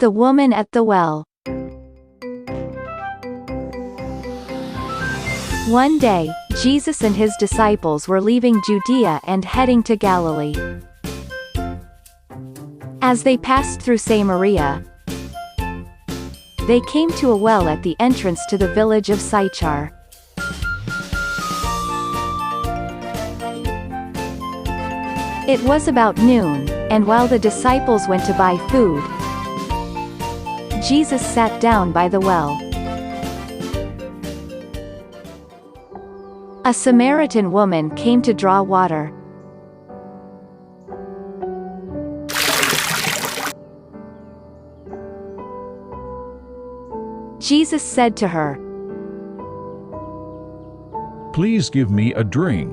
The woman at the well. One day, Jesus and his disciples were leaving Judea and heading to Galilee. As they passed through Samaria, they came to a well at the entrance to the village of Sychar. It was about noon, and while the disciples went to buy food, Jesus sat down by the well. A Samaritan woman came to draw water. Jesus said to her, "Please give me a drink."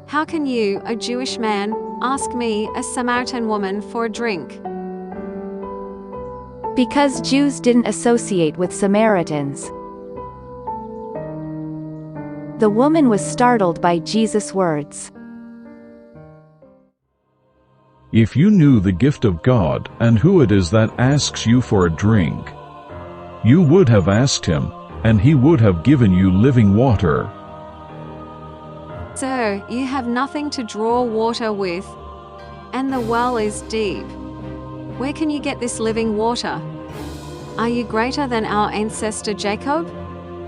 How can you, a Jewish man, ask me, a Samaritan woman, for a drink? Because Jews didn't associate with Samaritans. The woman was startled by Jesus' words. If you knew the gift of God and who it is that asks you for a drink, you would have asked him, and he would have given you living water. Sir, you have nothing to draw water with, and the well is deep. Where can you get this living water? Are you greater than our ancestor Jacob?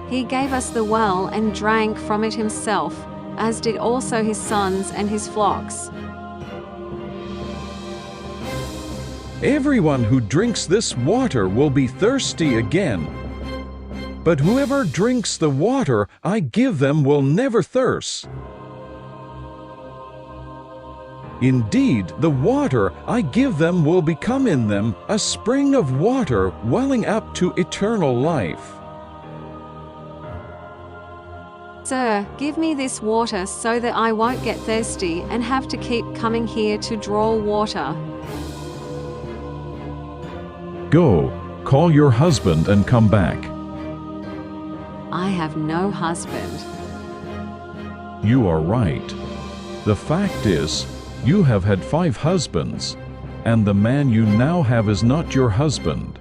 He gave us the well and drank from it himself, as did also his sons and his flocks. Everyone who drinks this water will be thirsty again. But whoever drinks the water I give them will never thirst. Indeed, the water I give them will become in them a spring of water welling up to eternal life. Sir, give me this water so that I won't get thirsty and have to keep coming here to draw water. Go, call your husband and come back. I have no husband. You are right. The fact is, you have had 5 husbands, and the man you now have is not your husband.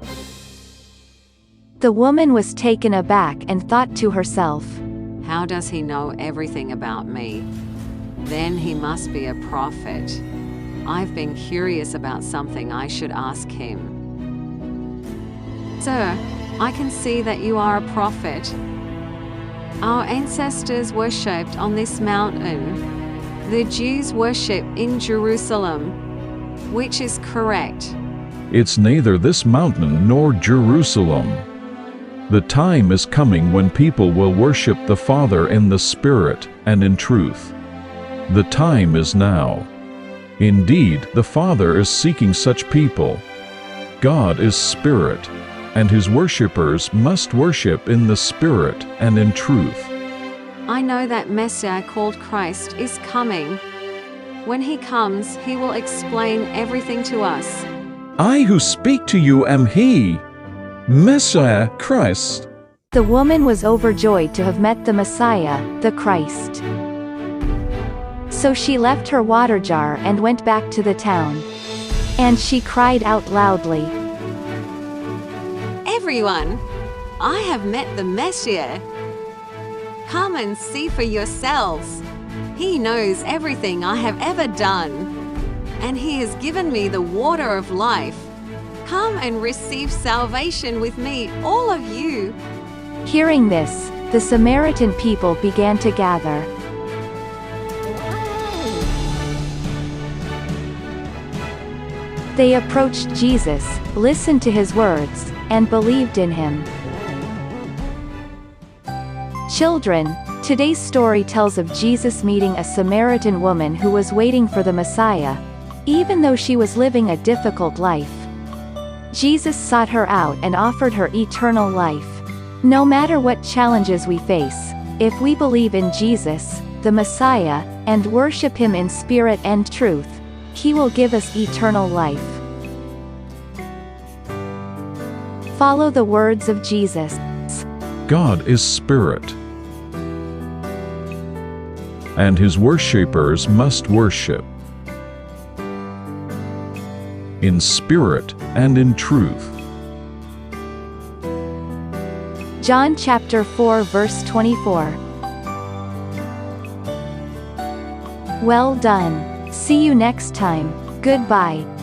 The woman was taken aback and thought to herself, How does he know everything about me? Then he must be a prophet. I've been curious about something I should ask him. Sir, I can see that you are a prophet. Our ancestors worshipped on this mountain. The Jews worship in Jerusalem. Which is correct? It's neither this mountain nor Jerusalem. The time is coming when people will worship the Father in the Spirit and in truth. The time is now. Indeed, the Father is seeking such people. God is Spirit, and his worshippers must worship in the Spirit and in truth. I know that Messiah called Christ is coming. When he comes, he will explain everything to us. I who speak to you am he, Messiah Christ. The woman was overjoyed to have met the Messiah, the Christ. So she left her water jar and went back to the town. And she cried out loudly, Everyone, I have met the Messiah. Come and see for yourselves. He knows everything I have ever done, and he has given me the water of life. Come and receive salvation with me, all of you. Hearing this, the Samaritan people began to gather. They approached Jesus, listened to his words, and believed in him. Children, today's story tells of Jesus meeting a Samaritan woman who was waiting for the Messiah, even though she was living a difficult life. Jesus sought her out and offered her eternal life. No matter what challenges we face, if we believe in Jesus, the Messiah, and worship him in spirit and truth, he will give us eternal life. Follow the words of Jesus. God is Spirit, and his worshippers must worship in spirit and in truth. John chapter 4 verse 24. Well done. See you next time. Goodbye.